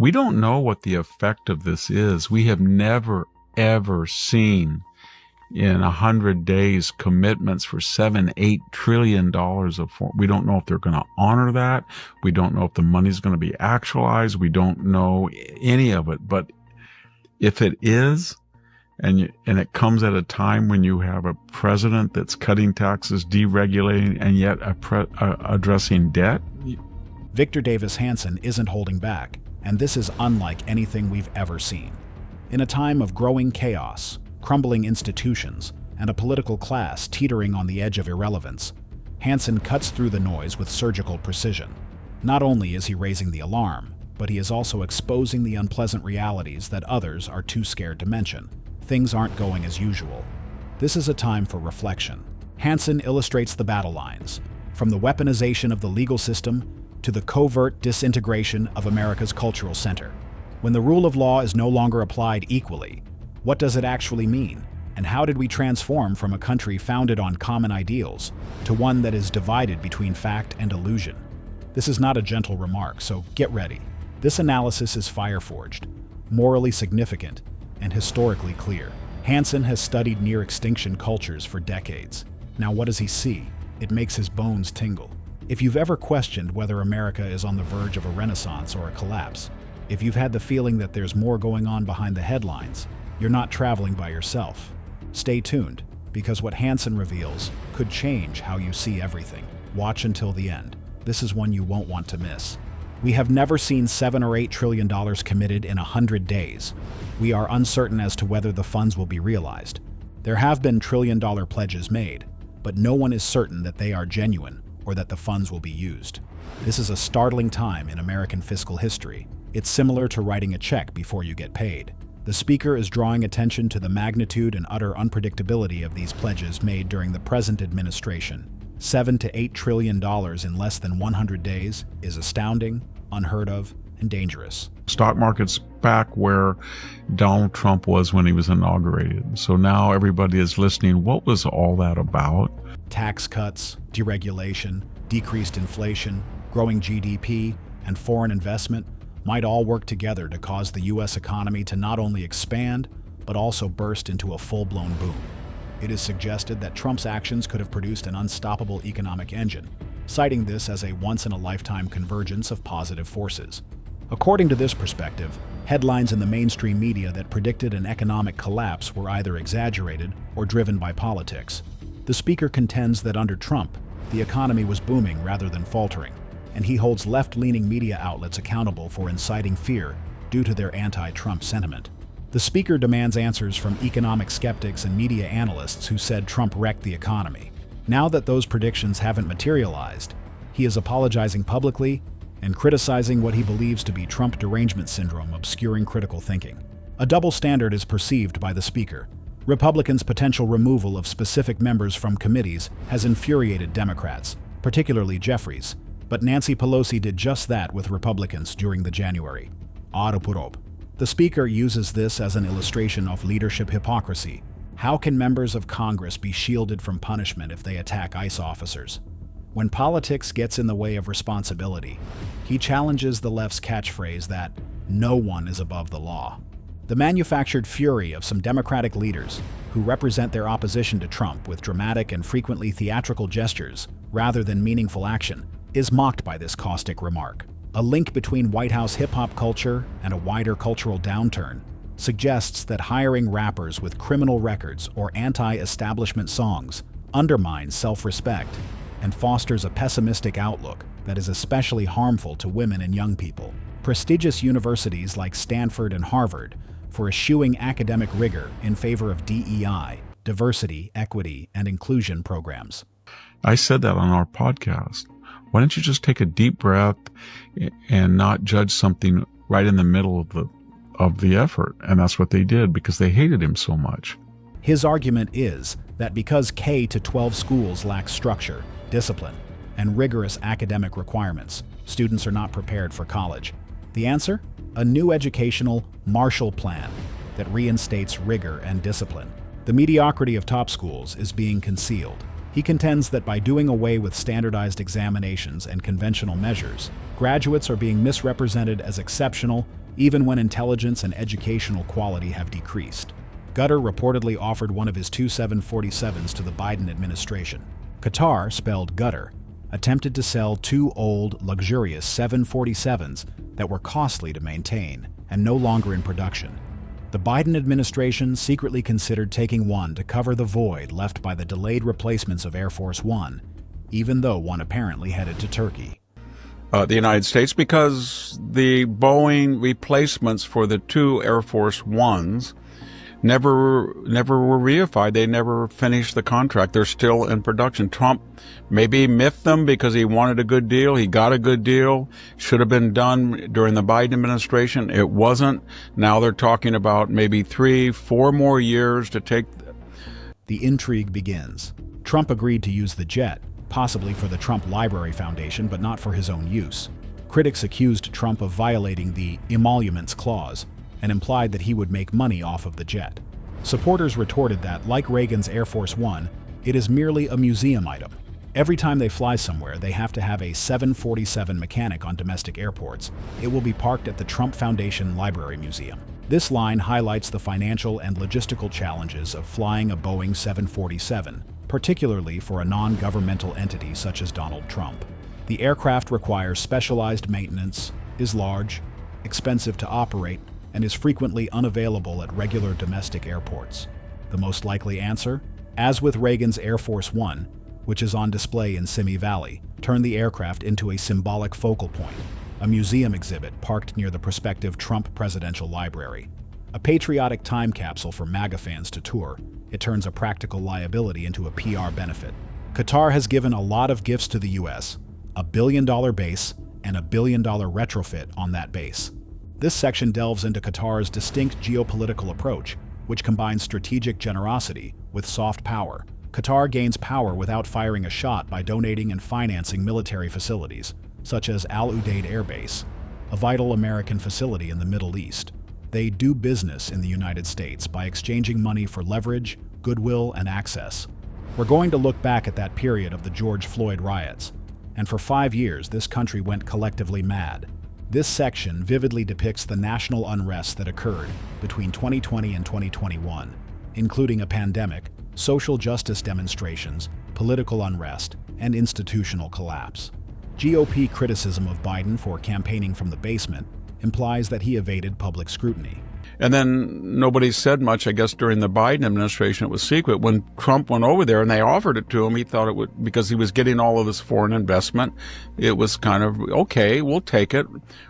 We don't know what the effect of this is. We have never, ever seen in 100 days commitments for $7-8 trillion we don't know if they're going to honor that. We don't know if the money's going to be actualized. We don't know any of it. But if it is, and it comes at a time when you have a president that's cutting taxes, deregulating, and yet addressing debt. Victor Davis Hanson isn't holding back, and this is unlike anything we've ever seen. In a time of growing chaos, crumbling institutions, and a political class teetering on the edge of irrelevance, Hanson cuts through the noise with surgical precision. Not only is he raising the alarm, but he is also exposing the unpleasant realities that others are too scared to mention. Things aren't going as usual. This is a time for reflection. Hanson illustrates the battle lines, from the weaponization of the legal system to the covert disintegration of America's cultural center. When the rule of law is no longer applied equally, what does it actually mean? And how did we transform from a country founded on common ideals to one that is divided between fact and illusion? This is not a gentle remark, so get ready. This analysis is fire-forged, morally significant, and historically clear. Hanson has studied near-extinction cultures for decades. Now what does he see? It makes his bones tingle. If you've ever questioned whether America is on the verge of a renaissance or a collapse, if you've had the feeling that there's more going on behind the headlines, you're not traveling by yourself. Stay tuned, because what Hanson reveals could change how you see everything. Watch until the end. This is one you won't want to miss. We have never seen $7 or $8 trillion committed in 100 days. We are uncertain as to whether the funds will be realized. There have been trillion-dollar pledges made, but no one is certain that they are genuine or that the funds will be used. This is a startling time in American fiscal history. It's similar to writing a check before you get paid. The speaker is drawing attention to the magnitude and utter unpredictability of these pledges made during the present administration. $7 to $8 trillion in less than 100 days is astounding, unheard of, and dangerous. Stock market's back where Donald Trump was when he was inaugurated. So now everybody is listening. What was all that about? Tax cuts, deregulation, decreased inflation, growing GDP, and foreign investment might all work together to cause the U.S. economy to not only expand, but also burst into a full-blown boom. It is suggested that Trump's actions could have produced an unstoppable economic engine, citing this as a once-in-a-lifetime convergence of positive forces. According to this perspective, headlines in the mainstream media that predicted an economic collapse were either exaggerated or driven by politics. The speaker contends that under Trump, the economy was booming rather than faltering, and he holds left-leaning media outlets accountable for inciting fear due to their anti-Trump sentiment. The speaker demands answers from economic skeptics and media analysts who said Trump wrecked the economy. Now that those predictions haven't materialized, he is apologizing publicly and criticizing what he believes to be Trump derangement syndrome obscuring critical thinking. A double standard is perceived by the speaker. Republicans' potential removal of specific members from committees has infuriated Democrats, particularly Jeffries, but Nancy Pelosi did just that with Republicans during the January Autopurob. The speaker uses this as an illustration of leadership hypocrisy. How can members of Congress be shielded from punishment if they attack ICE officers? When politics gets in the way of responsibility, he challenges the left's catchphrase that no one is above the law. The manufactured fury of some Democratic leaders who represent their opposition to Trump with dramatic and frequently theatrical gestures rather than meaningful action is mocked by this caustic remark. A link between White House hip-hop culture and a wider cultural downturn suggests that hiring rappers with criminal records or anti-establishment songs undermines self-respect and fosters a pessimistic outlook that is especially harmful to women and young people. Prestigious universities like Stanford and Harvard for eschewing academic rigor in favor of DEI, diversity, equity, and inclusion programs. I said that on our podcast. Why don't you just take a deep breath and not judge something right in the middle of the effort? And that's what they did because they hated him so much. His argument is that because K-12 schools lack structure, discipline, and rigorous academic requirements, students are not prepared for college. The answer? A new educational Marshall Plan that reinstates rigor and discipline. The mediocrity of top schools is being concealed. He contends that by doing away with standardized examinations and conventional measures, graduates are being misrepresented as exceptional even when intelligence and educational quality have decreased. Qatar reportedly offered one of his two 747s to the Biden administration. Qatar, spelled Gutter, attempted to sell two old, luxurious 747s that were costly to maintain and no longer in production. The Biden administration secretly considered taking one to cover the void left by the delayed replacements of Air Force One, even though one apparently headed to Turkey. The United States, because the Boeing replacements for the two Air Force Ones never were reified. They never finished the contract. They're still in production. Trump maybe miffed them because he wanted a good deal. He got a good deal. Should have been done during the Biden administration. It wasn't. Now they're talking about maybe 3-4 more years to take. The intrigue begins. Trump agreed to use the jet, possibly for the Trump Library Foundation, but not for his own use. Critics accused Trump of violating the emoluments clause and implied that he would make money off of the jet. Supporters retorted that, like Reagan's Air Force One, it is merely a museum item. Every time they fly somewhere, they have to have a 747 mechanic on domestic airports. It will be parked at the Trump Foundation Library Museum. This line highlights the financial and logistical challenges of flying a Boeing 747, particularly for a non-governmental entity such as Donald Trump. The aircraft requires specialized maintenance, is large, expensive to operate, and is frequently unavailable at regular domestic airports. The most likely answer? As with Reagan's Air Force One, which is on display in Simi Valley, turn the aircraft into a symbolic focal point, a museum exhibit parked near the prospective Trump Presidential Library. A patriotic time capsule for MAGA fans to tour, it turns a practical liability into a PR benefit. Qatar has given a lot of gifts to the US, $1 billion base and $1 billion retrofit on that base. This section delves into Qatar's distinct geopolitical approach, which combines strategic generosity with soft power. Qatar gains power without firing a shot by donating and financing military facilities, such as Al Udeid Air Base, a vital American facility in the Middle East. They do business in the United States by exchanging money for leverage, goodwill, and access. We're going to look back at that period of the George Floyd riots, and for 5 years this country went collectively mad. This section vividly depicts the national unrest that occurred between 2020 and 2021, including a pandemic, social justice demonstrations, political unrest, and institutional collapse. GOP criticism of Biden for campaigning from the basement implies that he evaded public scrutiny. And then nobody said much, I guess, during the Biden administration. It was secret. When Trump went over there and they offered it to him, he thought it would, because he was getting all of this foreign investment, it was kind of, okay, we'll take it.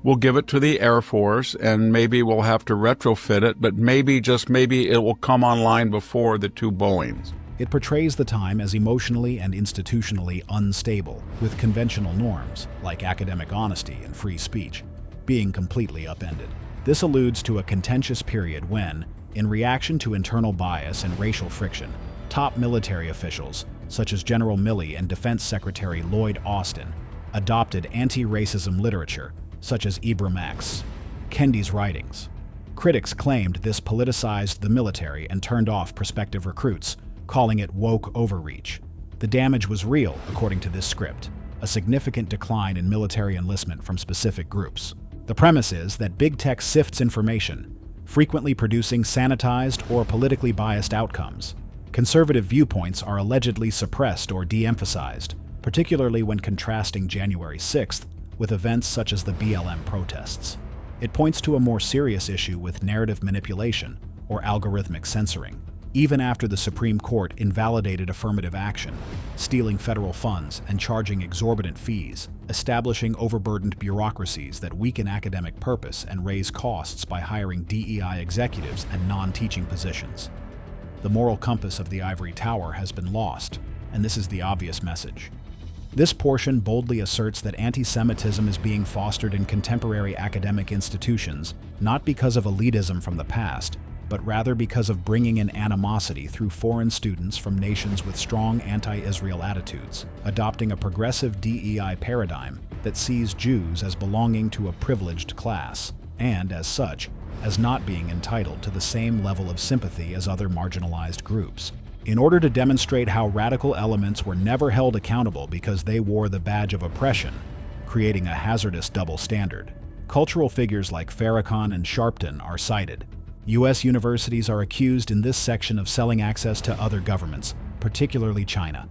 We'll give it to the Air Force and maybe we'll have to retrofit it, but maybe, just maybe, it will come online before the two Boeings. It portrays the time as emotionally and institutionally unstable, with conventional norms, like academic honesty and free speech, being completely upended. This alludes to a contentious period when, in reaction to internal bias and racial friction, top military officials, such as General Milley and Defense Secretary Lloyd Austin, adopted anti-racism literature, such as Ibram X. Kendi's writings. Critics claimed this politicized the military and turned off prospective recruits, calling it woke overreach. The damage was real, according to this script, a significant decline in military enlistment from specific groups. The premise is that big tech sifts information, frequently producing sanitized or politically biased outcomes. Conservative viewpoints are allegedly suppressed or de-emphasized, particularly when contrasting January 6th with events such as the BLM protests. It points to a more serious issue with narrative manipulation or algorithmic censoring. Even after the Supreme Court invalidated affirmative action, stealing federal funds and charging exorbitant fees, establishing overburdened bureaucracies that weaken academic purpose and raise costs by hiring DEI executives and non-teaching positions. The moral compass of the ivory tower has been lost, and this is the obvious message. This portion boldly asserts that anti-Semitism is being fostered in contemporary academic institutions, not because of elitism from the past, but rather because of bringing in animosity through foreign students from nations with strong anti-Israel attitudes, adopting a progressive DEI paradigm that sees Jews as belonging to a privileged class, and, as such, as not being entitled to the same level of sympathy as other marginalized groups. In order to demonstrate how radical elements were never held accountable because they wore the badge of oppression, creating a hazardous double standard. Cultural figures like Farrakhan and Sharpton are cited. U.S. universities are accused in this section of selling access to other governments, particularly China.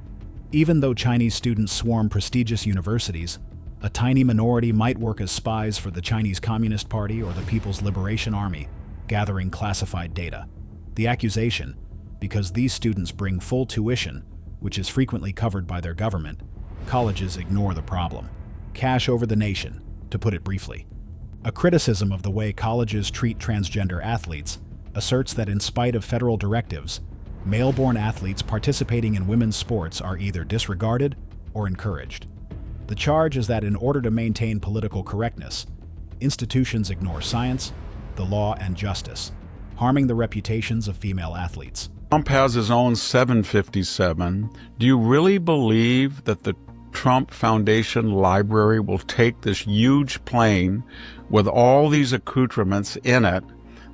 Even though Chinese students swarm prestigious universities, a tiny minority might work as spies for the Chinese Communist Party or the People's Liberation Army, gathering classified data. The accusation, because these students bring full tuition, which is frequently covered by their government, colleges ignore the problem. Cash over the nation, to put it briefly. A criticism of the way colleges treat transgender athletes asserts that in spite of federal directives, male-born athletes participating in women's sports are either disregarded or encouraged. The charge is that in order to maintain political correctness, institutions ignore science, the law, and justice, harming the reputations of female athletes. Trump has his own 757. Do you really believe that the Trump Foundation Library will take this huge plane with all these accoutrements in it,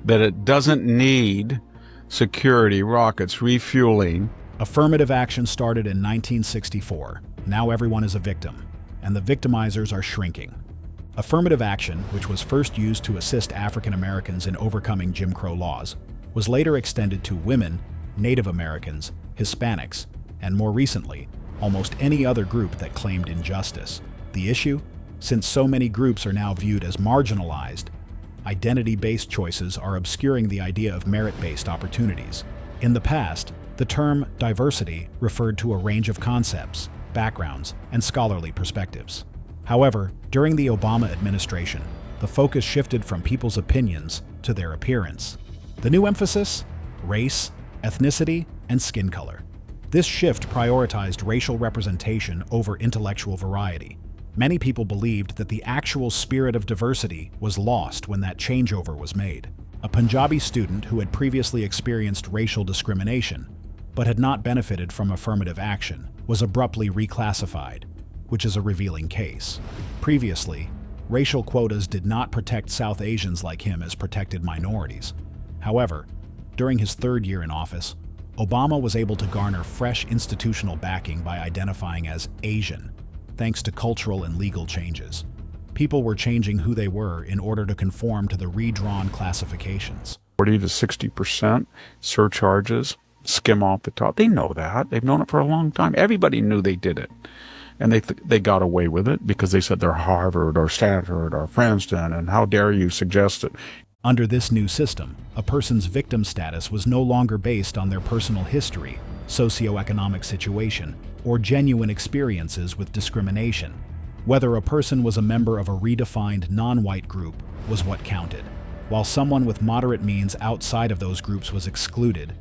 that it doesn't need security, rockets, refueling? Affirmative action started in 1964. Now everyone is a victim, and the victimizers are shrinking. Affirmative action, which was first used to assist African Americans in overcoming Jim Crow laws, was later extended to women, Native Americans, Hispanics, and more recently, almost any other group that claimed injustice. The issue? Since so many groups are now viewed as marginalized, identity-based choices are obscuring the idea of merit-based opportunities. In the past, the term diversity referred to a range of concepts, backgrounds, and scholarly perspectives. However, during the Obama administration, the focus shifted from people's opinions to their appearance. The new emphasis? Race, ethnicity, and skin color. This shift prioritized racial representation over intellectual variety. Many people believed that the actual spirit of diversity was lost when that changeover was made. A Punjabi student who had previously experienced racial discrimination, but had not benefited from affirmative action, was abruptly reclassified, which is a revealing case. Previously, racial quotas did not protect South Asians like him as protected minorities. However, during his third year in office, Obama was able to garner fresh institutional backing by identifying as Asian, thanks to cultural and legal changes. People were changing who they were in order to conform to the redrawn classifications. 40 to 60% surcharges, skim off the top. They know that. They've known it for a long time. Everybody knew they did it. And they got away with it because they said they're Harvard or Stanford or Princeton, and how dare you suggest it. Under this new system, a person's victim status was no longer based on their personal history, socioeconomic situation, or genuine experiences with discrimination. Whether a person was a member of a redefined non-white group was what counted. While someone with moderate means outside of those groups was excluded,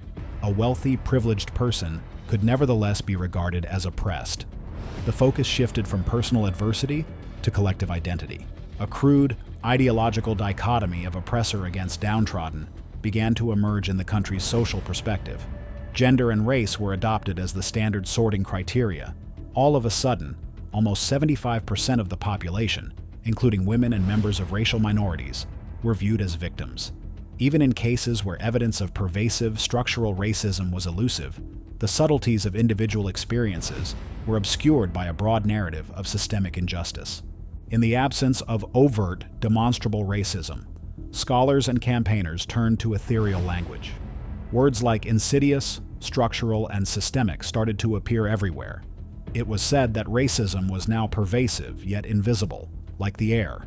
a wealthy, privileged person could nevertheless be regarded as oppressed. The focus shifted from personal adversity to collective identity. A crude, ideological dichotomy of oppressor against downtrodden began to emerge in the country's social perspective. Gender and race were adopted as the standard sorting criteria. All of a sudden, almost 75% of the population, including women and members of racial minorities, were viewed as victims. Even in cases where evidence of pervasive structural racism was elusive, the subtleties of individual experiences were obscured by a broad narrative of systemic injustice. In the absence of overt, demonstrable racism, scholars and campaigners turned to ethereal language. Words like insidious, structural, and systemic started to appear everywhere. It was said that racism was now pervasive yet invisible, like the air.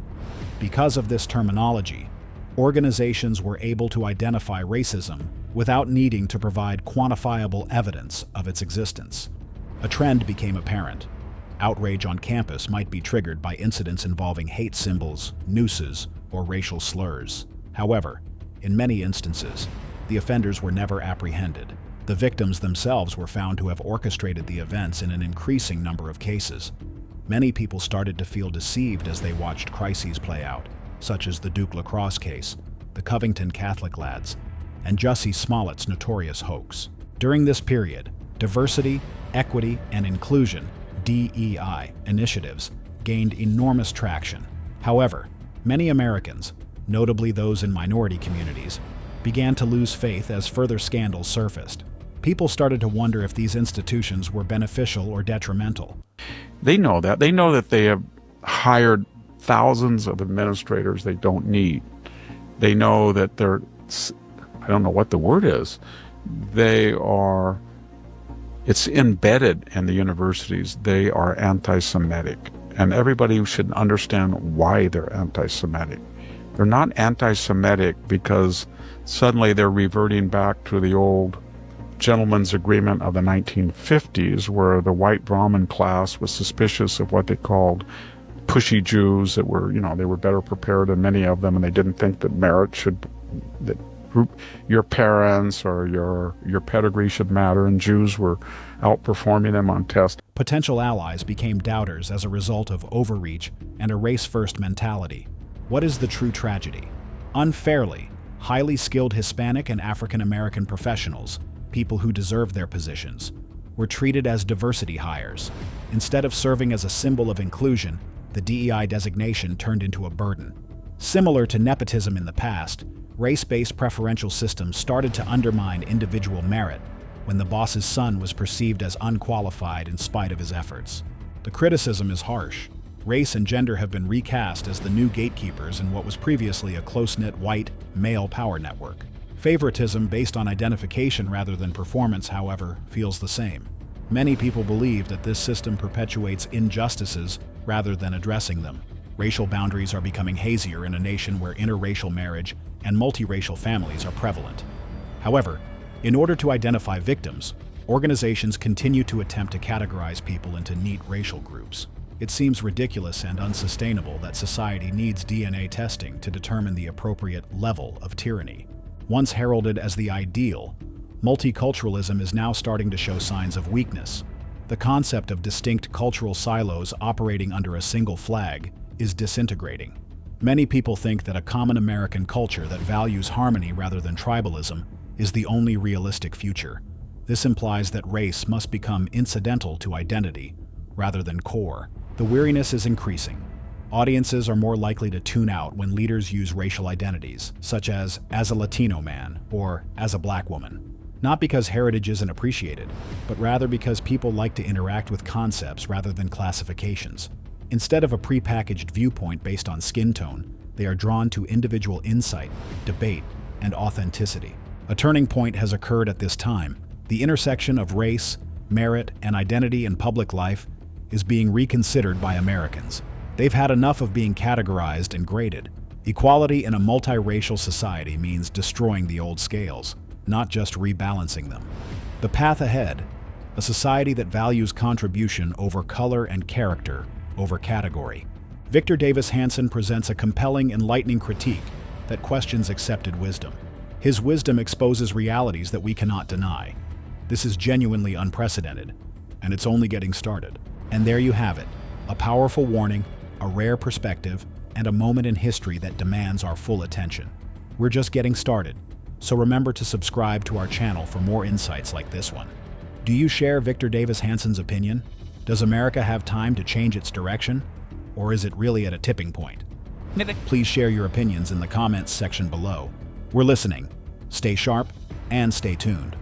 Because of this terminology, organizations were able to identify racism without needing to provide quantifiable evidence of its existence. A trend became apparent. Outrage on campus might be triggered by incidents involving hate symbols, nooses, or racial slurs. However, in many instances, the offenders were never apprehended. The victims themselves were found to have orchestrated the events in an increasing number of cases. Many people started to feel deceived as they watched crises play out, such as the Duke lacrosse case, the Covington Catholic lads, and Jussie Smollett's notorious hoax. During this period, diversity, equity, and inclusion (DEI) initiatives gained enormous traction. However, many Americans, notably those in minority communities, began to lose faith as further scandals surfaced. People started to wonder if these institutions were beneficial or detrimental. They know that. They know that they have hired thousands of administrators they don't need. They know that I don't know what the word is. It's embedded in the universities. They are anti-Semitic. And everybody should understand why they're anti-Semitic. They're not anti-Semitic because suddenly they're reverting back to the old gentleman's agreement of the 1950s, where the white Brahmin class was suspicious of what they called pushy Jews that were, they were better prepared than many of them, and they didn't think that that your parents or your pedigree should matter, and Jews were outperforming them on tests. Potential allies became doubters as a result of overreach and a race-first mentality. What is the true tragedy? Unfairly, highly skilled Hispanic and African American professionals, people who deserve their positions, were treated as diversity hires. Instead of serving as a symbol of inclusion, the DEI designation turned into a burden. Similar to nepotism in the past, race-based preferential systems started to undermine individual merit when the boss's son was perceived as unqualified in spite of his efforts. The criticism is harsh. Race and gender have been recast as the new gatekeepers in what was previously a close-knit white, male power network. Favoritism based on identification rather than performance, however, feels the same. Many people believe that this system perpetuates injustices rather than addressing them. Racial boundaries are becoming hazier in a nation where interracial marriage and multiracial families are prevalent. However, in order to identify victims, organizations continue to attempt to categorize people into neat racial groups. It seems ridiculous and unsustainable that society needs DNA testing to determine the appropriate level of tyranny. Once heralded as the ideal, multiculturalism is now starting to show signs of weakness. The concept of distinct cultural silos operating under a single flag is disintegrating. Many people think that a common American culture that values harmony rather than tribalism is the only realistic future. This implies that race must become incidental to identity rather than core. The weariness is increasing. Audiences are more likely to tune out when leaders use racial identities, such as a Latino man or as a black woman. Not because heritage isn't appreciated, but rather because people like to interact with concepts rather than classifications. Instead of a prepackaged viewpoint based on skin tone, they are drawn to individual insight, debate, and authenticity. A turning point has occurred at this time. The intersection of race, merit, and identity in public life is being reconsidered by Americans. They've had enough of being categorized and graded. Equality in a multiracial society means destroying the old scales, not just rebalancing them. The path ahead, a society that values contribution over color and character over category. Victor Davis Hanson presents a compelling, enlightening critique that questions accepted wisdom. His wisdom exposes realities that we cannot deny. This is genuinely unprecedented, and it's only getting started. And there you have it, a powerful warning, a rare perspective, and a moment in history that demands our full attention. We're just getting started, so remember to subscribe to our channel for more insights like this one. Do you share Victor Davis Hanson's opinion? Does America have time to change its direction? Or is it really at a tipping point? Please share your opinions in the comments section below. We're listening. Stay sharp and stay tuned.